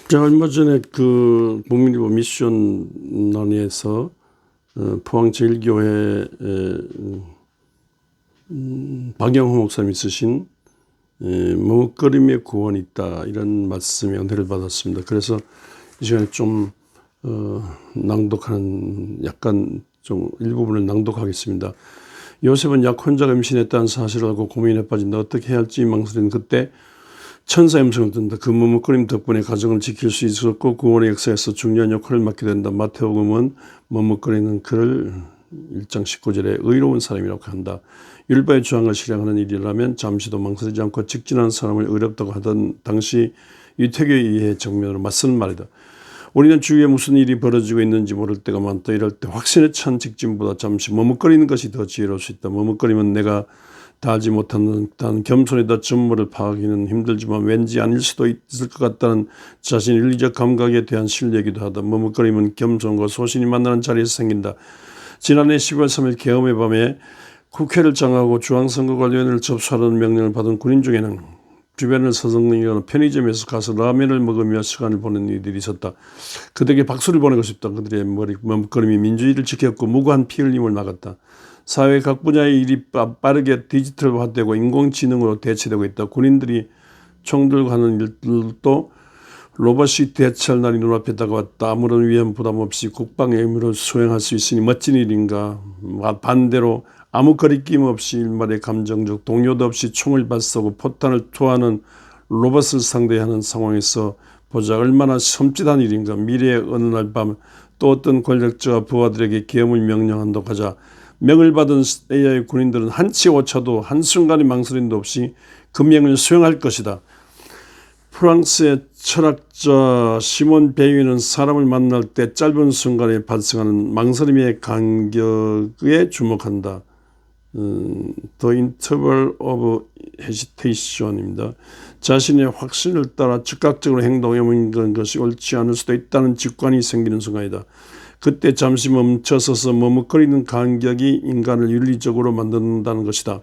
제가 얼마 전에 그 국민일보 미션란에서 포항제일교회 박영호 목사님이 쓰신 머뭇거림의 구원이 있다, 이런 말씀에 은혜를 받았습니다. 그래서 이 시간에 좀 낭독하는, 약간 좀 일부분을 낭독하겠습니다. 요셉은 약혼자가 임신했다는 사실을 알고 고민에 빠진다. 어떻게 해야 할지 망설이는 그때 천사의 음성을 듣는다. 그 머뭇거림 덕분에 가정을 지킬 수 있었고 구원의 역사에서 중요한 역할을 맡게 된다. 마태복음은 머뭇거리는 그를 1장 19절에 의로운 사람이라고 한다. 율법의 주장을 실행하는 일이라면 잠시도 망설이지 않고 직진하는 사람을 의롭다고 하던 당시 유태교에 의해 정면으로 맞서는 말이다. 우리는 주위에 무슨 일이 벌어지고 있는지 모를 때가 많다. 이럴 때 확신에 찬 직진보다 잠시 머뭇거리는 것이 더 지혜로울 수 있다. 머뭇거리면 내가 다 알지 못하는 겸손이다. 전모를 파악하기는 힘들지만 왠지 아닐 수도 있을 것 같다는 자신의 윤리적 감각에 대한 신뢰이기도 하다. 머뭇거림은 겸손과 소신이 만나는 자리에서 생긴다. 지난해 10월 3일 계엄의 밤에 국회를 장악하고 중앙선거관리위원회를 접수하라는 명령을 받은 군인 중에는 주변을 서성이거나 편의점에서 가서 라면을 먹으며 시간을 보내는 이들이 있었다. 그들에게 박수를 보내고 싶다. 그들의 머뭇거림이 민주주의를 지켰고 무고한 피 흘림을 막았다. 사회 각 분야의 일이 빠르게 디지털화되고 인공지능으로 대체되고 있다. 군인들이 총 들고 하는 일들도 로봇이 대체할 날이 눈앞에 다가왔다. 아무런 위험 부담 없이 국방의 의무를 수행할 수 있으니 멋진 일인가. 반대로 아무 거리낌 없이 일말의 감정적 동요도 없이 총을 발사하고 포탄을 투하하는 로봇을 상대하는 상황에서 보자 얼마나 섬찟한 일인가. 미래의 어느 날 밤 또 어떤 권력자가 부하들에게 계엄을 명령한다고 하자 명을 받은 AI 군인들은 한치 오차도 한순간의 망설임도 없이 그 명을 수행할 것이다. 프랑스의 철학자 시몬 베이유는 사람을 만날 때 짧은 순간에 발생하는 망설임의 간격에 주목한다. The Interval of Hesitation입니다. 자신의 확신을 따라 즉각적으로 행동해보는 것이 옳지 않을 수도 있다는 직관이 생기는 순간이다. 그때 잠시 멈춰서서 머뭇거리는 간격이 인간을 윤리적으로 만든다는 것이다.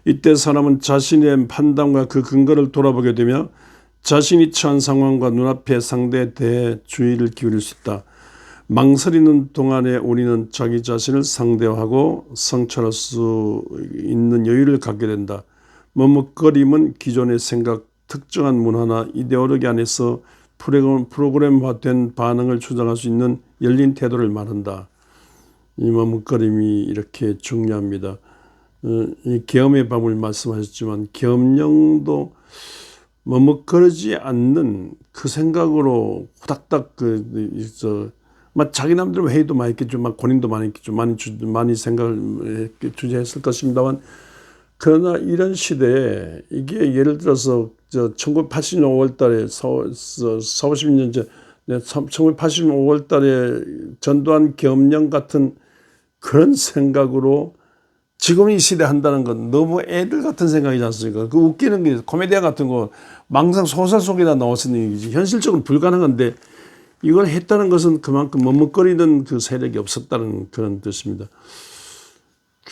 이때 사람은 자신의 판단과 그 근거를 돌아보게 되며 자신이 처한 상황과 눈앞의 상대에 대해 주의를 기울일 수 있다. 망설이는 동안에 우리는 자기 자신을 상대화하고 성찰할 수 있는 여유를 갖게 된다. 머뭇거림은 기존의 생각, 특정한 문화나 이데올로기 안에서 프로그램화된 반응을 주장할 수 있는 열린 태도를 말한다. 이 머뭇거림이 이렇게 중요합니다. 이 계엄의 밤을 말씀하셨지만 계엄령도 머뭇거리지 않는 그 생각으로 후닥닥 자기 남대로 회의도 많이 했겠죠. 고민도 많이 했겠죠. 많이 생각을 주제했을 것입니다만, 그러나 이런 시대에 이게 예를 들어서 1980년 5월 달에 40년 전 1980년 5월 달에 전두환 계엄령 같은 그런 생각으로 지금 이 시대 한다는 건 너무 애들 같은 생각이지 않습니까? 그 웃기는 게 코미디아 같은 거 망상 소설 속에다 나왔으니 얘기지 현실적으로 불가능한데 이걸 했다는 것은 그만큼 머뭇거리는 그 세력이 없었다는 그런 뜻입니다.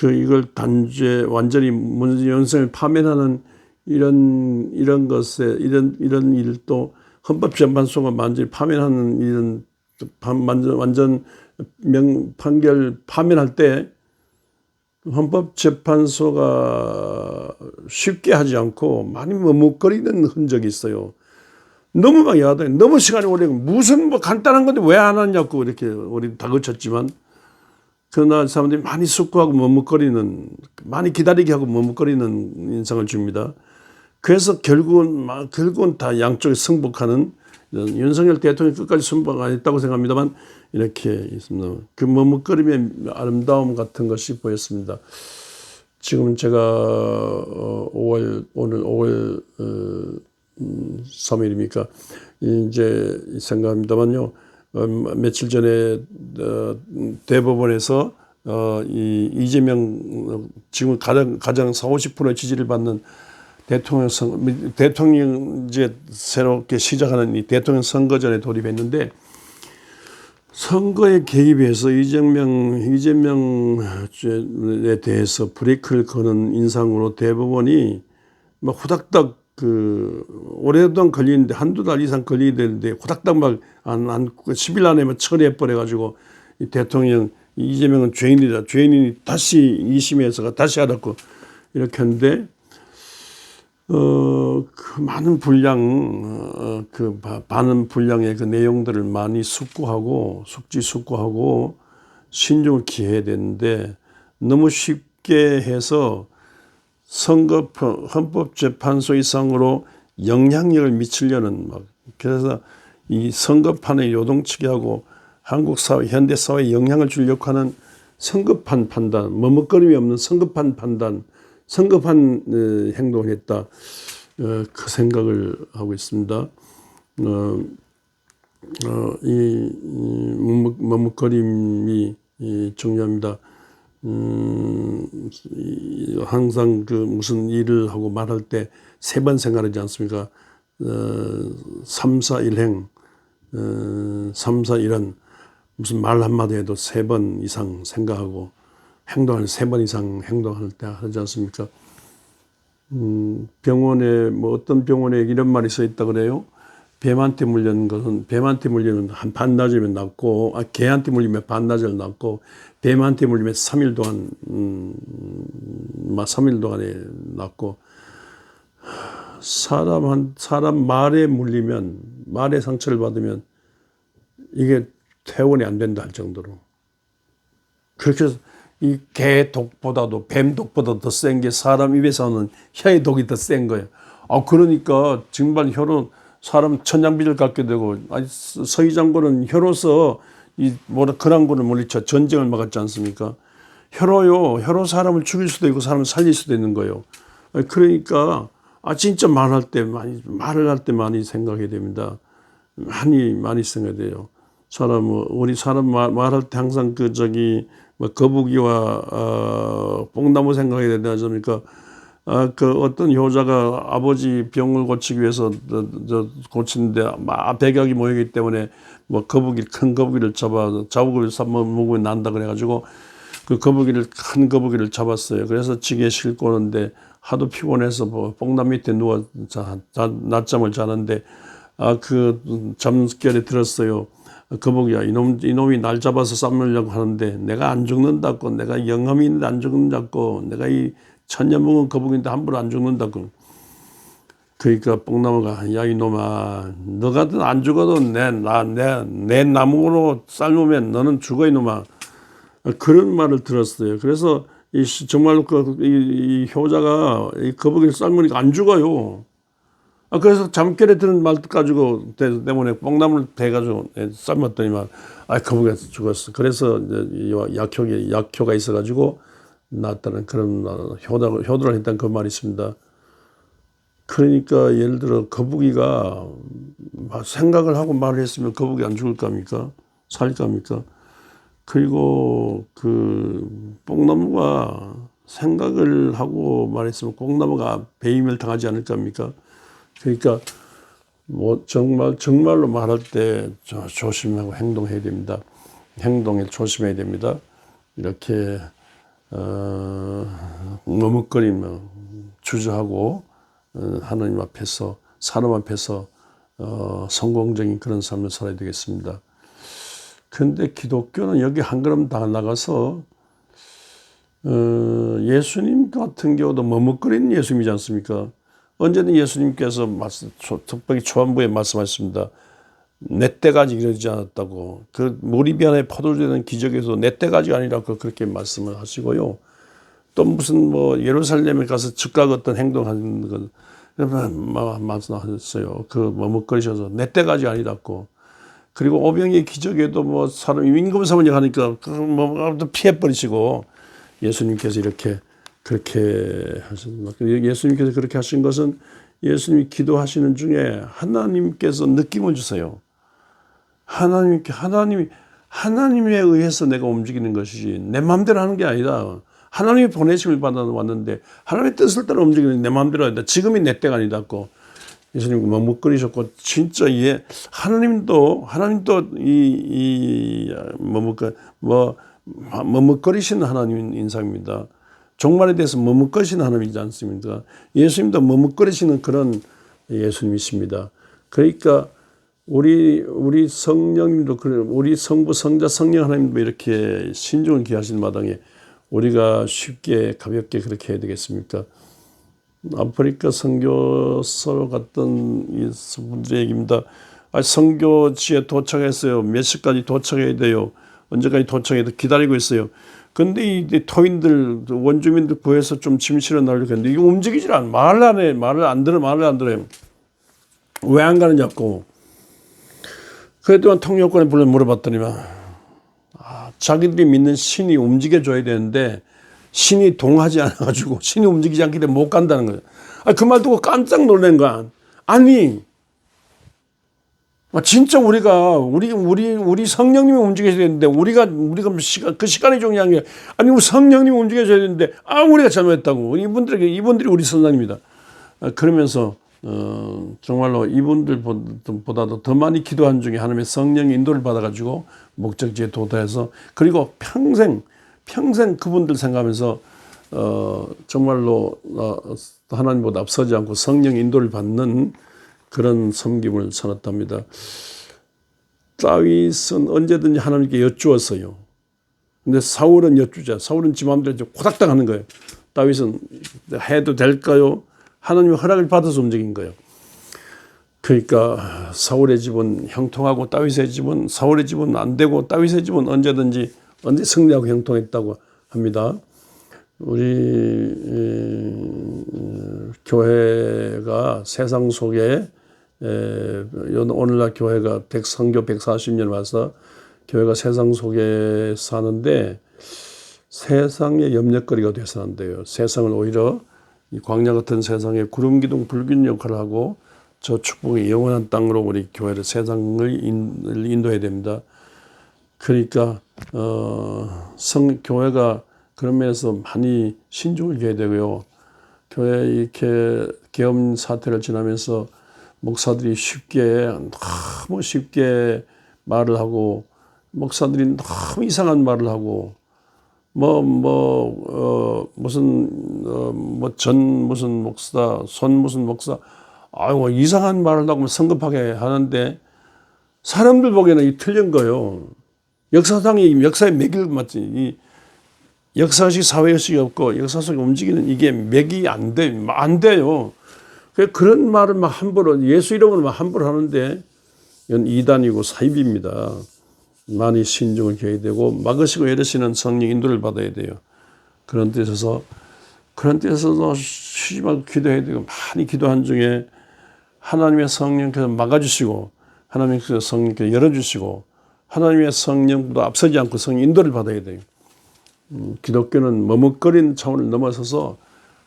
이걸 단죄 완전히 문재인을 파면하는 이런 것에 이런 일도 헌법재판소가 완전히 파면하는 이런 완전 판결 파면할 때 헌법재판소가 쉽게 하지 않고 많이 머뭇거리는 흔적이 있어요. 너무 막 야당이 너무 시간이 오래 무슨 간단한 건데 왜 안 하냐고 이렇게 우리 다그쳤지만 그러나 사람들이 많이 숙고하고 머뭇거리는, 많이 기다리게 하고 머뭇거리는 인상을 줍니다. 그래서 결국은 다 양쪽에 승복하는, 윤석열 대통령이 끝까지 승복 안 했다고 생각합니다만 이렇게 있습니다. 그 머뭇거림의 아름다움 같은 것이 보였습니다. 지금 제가 오늘 5월 3일입니까? 이제 생각합니다만요. 며칠 전에 대법원에서 이재명 지금 가장 40~50% 지지를 받는 대통령 이제 새롭게 시작하는 이 대통령 선거전에 돌입했는데 선거에 개입해서 이재명에 대해서 브레이크를 거는 인상으로 대법원이 막 후닥닥 오래동안 걸리는데 한두 달 이상 걸리게 되는데 후닥닥 막 10일 안에만 처리해버려가지고 이 대통령 이재명은 죄인이다. 죄인이 다시 2심에서가 다시 하라고 이렇게 하는데, 그 많은 분량, 많은 분량의 그 내용들을 많이 숙지숙고하고 신중을 기해야 되는데 너무 쉽게 해서 헌법재판소 이상으로 영향력을 미치려는 그래서 이 선거판의 요동치기하고 한국 사회, 현대 사회에 영향을 주려고 하는 성급한 판단, 머뭇거림이 없는 성급한 판단, 성급한 행동을 했다. 그 생각을 하고 있습니다. 이 머뭇거림이 중요합니다. 항상 무슨 일을 하고 말할 때 세 번 생각하지 않습니까? 3, 4, 1행, 3, 4, 1은 무슨 말 한마디 해도 3번 이상 생각하고 행동할 3번 이상 행동할 때 하지 않습니까? 병원에 어떤 병원에 이런 말이 써 있다 그래요. 뱀한테 물리는 것은 뱀한테 물리면 한 반나절이면 낫고, 개한테 물리면 반나절 낫고, 뱀한테 물리면 3일 동안 3일 동안에 낫고, 사람 말에 물리면, 말에 상처를 받으면 이게 퇴원이 안 된다 할 정도로. 그렇게 해서 이 개 독보다도 뱀 독보다 더 센 게 사람 입에서 나오는 혀의 독이 더 센 거예요. 그러니까 정말 혀로 사람 천냥빚을 갖게 되고, 서희 장군은 혀로서 근황군을 물리쳐 전쟁을 막았지 않습니까? 혀로 사람을 죽일 수도 있고 사람을 살릴 수도 있는 거예요. 그러니까 진짜 말을 할 때 많이 생각해야 됩니다. 많이 생각해야 돼요. 우리 사람 말할 때 항상 거북이와 뽕나무 생각해야 된다 하지 않습니까? 어떤 효자가 아버지 병을 고치기 위해서 고치는데 백약이 모이기 때문에 큰 거북이를 자욱을 먹으면 난다 그래가지고 큰 거북이를 잡았어요. 그래서 지게 싣고 오는데 하도 피곤해서 뽕나무 밑에 누워 낮잠을 자는데 잠결에 들었어요. 거북이야, 이놈이 날 잡아서 쌈으려고 하는데 내가 안 죽는다고, 내가 영험이 있는데 안 죽는다고, 내가 이 천년 먹은 거북이인데 함부로 안 죽는다고. 그러니까 뽕나무가, 야 이놈아, 너 같은 안 죽어도 내 나무로 삶으면 너는 죽어 이놈아. 그런 말을 들었어요. 그래서 정말로 이 효자가 이 거북이를 삶으니까 안 죽어요. 그래서 잠결에 들은 말 가지고 때문에 뽕나무를 대가지고 삶았더니만 거북이가 죽었어. 그래서 약효가 있어가지고 낫다는 그런 효도를 했다는 그 말이 있습니다. 그러니까 예를 들어 거북이가 생각을 하고 말을 했으면 거북이 안 죽을 겁니까? 살 겁니까? 그리고 뽕나무가 생각을 하고 말했으면 뽕나무가 배임을 당하지 않을 겁니까? 그러니까 정말로 말할 때 조심하고 행동해야 됩니다. 행동에 조심해야 됩니다. 이렇게 머뭇거리며 주저하고 하나님 앞에서, 사람 앞에서 성공적인 그런 삶을 살아야 되겠습니다. 그런데 기독교는 여기 한 걸음 더 나가서 예수님 같은 경우도 머뭇거리는 예수님이지 않습니까? 언제든 예수님께서 특별히 초안부에 말씀하셨습니다. 내 때가 아직 이르지 않았다고. 모리비안의 포도주는 기적에서 내 때가 아직 아니라고 그렇게 말씀을 하시고요. 또 무슨 예루살렘에 가서 즉각 어떤 행동하는 것 말씀하셨어요. 머뭇거리셔서 내 때가 아직 아니라고. 그리고 오병이의 기적에도 사람이 임금 사모님 하니까 피해버리시고 예수님께서 그렇게 하신, 예수님께서 그렇게 하신 것은 예수님이 기도하시는 중에 하나님께서 느낌을 주세요. 하나님에 의해서 내가 움직이는 것이지 내 마음대로 하는 게 아니다. 하나님이 보내심을 받아왔는데 하나님의 뜻을 따라 움직이는 내 마음대로 아니다. 지금이 내 때가 아니다고 예수님 머뭇거리셨고, 진짜 하나님도 머뭇거리시는 하나님 인상입니다. 종말에 대해서 머뭇거리시는 하나님이지 않습니까? 예수님도 머뭇거리시는 그런 예수님이십니다. 그러니까 우리 성령님도 그래, 우리 성부, 성자, 성령 하나님도 이렇게 신중을 기하시는 마당에 우리가 쉽게 가볍게 그렇게 해야 되겠습니까? 아프리카 선교서 갔던 이 분들의 얘기입니다. 선교지에 도착했어요. 몇 시까지 도착해야 돼요. 언제까지 도착해야 돼? 기다리고 있어요. 근데 이 토인들, 원주민들 구해서 좀 짐 실어 나려고 했는데 이거 움직이질 않아. 말을 안 해. 말을 안 들어요. 왜 안 가느냐고. 그랬더니 통역관에 불러 물어봤더니만 자기들이 믿는 신이 움직여줘야 되는데 신이 동하지 않아가지고 신이 움직이지 않기 때문에 못 간다는 거예요. 그 말 듣고 깜짝 놀란 거야. 아니 진짜 우리 성령님이 움직여야 되는데 우리가 그 시간이 중요한 게 아니 우리 성령님이 움직여줘야 되는데 우리가 잘못했다고. 이분들이 우리 선생님이다. 그러면서 정말로 이분들보다도 더 많이 기도한 중에 하나님의 성령의 인도를 받아가지고 목적지에 도달해서 그리고 평생 그분들 생각하면서 정말로 하나님보다 앞서지 않고 성령의 인도를 받는 그런 섬김을 살았답니다. 다윗은 언제든지 하나님께 여쭈었어요. 근데 사울은 여쭈자. 사울은 지 마음대로 코닥닥 하는 거예요. 다윗은 해도 될까요? 하나님의 허락을 받아서 움직인 거예요. 그러니까 사울의 집은 형통하고 다윗의 집은 사울의 집은 안 되고 다윗의 집은 언제 승리하고 형통했다고 합니다. 우리 교회가 세상 속에 오늘날 교회가 선교 140년 와서 교회가 세상 속에 사는데 세상의 염려거리가 돼서 안 돼요. 세상을 오히려 이 광야 같은 세상에 구름 기둥 불균 역할을 하고 저 축복의 영원한 땅으로 우리 교회를 세상을 인도해야 됩니다. 그러니까 교회가 그런 면에서 많이 신중을 기해야 되고요. 교회 이렇게 계엄 사태를 지나면서 목사들이 너무 쉽게 말을 하고 목사들이 너무 이상한 말을 하고 무슨 목사, 무슨 목사, 이상한 말을 하고 성급하게 하는데 사람들 보기에는 이 틀린 거예요. 역사의 맥을 맞지. 이 역사식, 사회의식이 없고 역사 속에 움직이는 이게 맥이 안 돼요. 그런 말을 막 함부로, 예수 이름으로 막 함부로 하는데 이건 이단이고 사입입니다. 많이 신중을 기해야 되고 막으시고 애르시는 성령 인도를 받아야 돼요. 그런 데 있어서도 쉬지 말고 기도해야 되고 많이 기도한 중에 하나님의 성령께서 막아주시고 하나님께서 성령께서 열어주시고 하나님의 성령보다 앞서지 않고 성령 인도를 받아야 돼요. 기독교는 머뭇거리는 차원을 넘어서서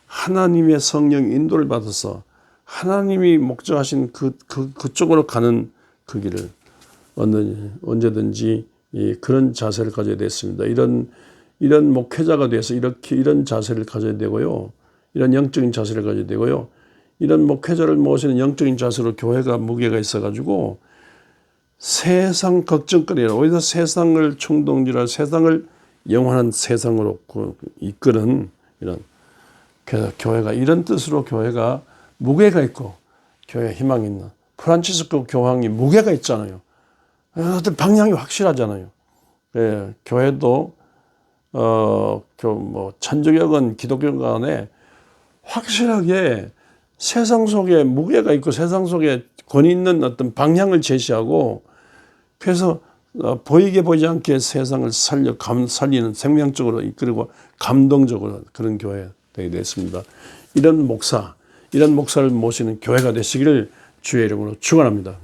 하나님의 성령 인도를 받아서 하나님이 목적하신 그쪽으로 가는 그 길을 언제든지 그런 자세를 가져야 됐습니다. 이런 목회자가 돼서 이런 자세를 가져야 되고요. 이런 영적인 자세를 가져야 되고요. 이런 목회자를 모시는 영적인 자세로 교회가 무게가 있어가지고 세상 걱정거리라 오히려 세상을 충동질할 세상을 영원한 세상으로 이끄는 이런 교회가 이런 뜻으로 교회가 무게가 있고 교회에 희망이 있는 프란치스코 교황이 무게가 있잖아요. 어떤 방향이 확실하잖아요. 예, 교회도 천주교건 기독교 간에 확실하게 세상 속에 무게가 있고 세상 속에 권위 있는 어떤 방향을 제시하고 그래서 보이게 보이지 않게 세상을 살리는 생명적으로 이끌고 감동적으로 그런 교회 되게 됐습니다. 이런 목사를 모시는 교회가 되시기를 주의 이름으로 축원합니다.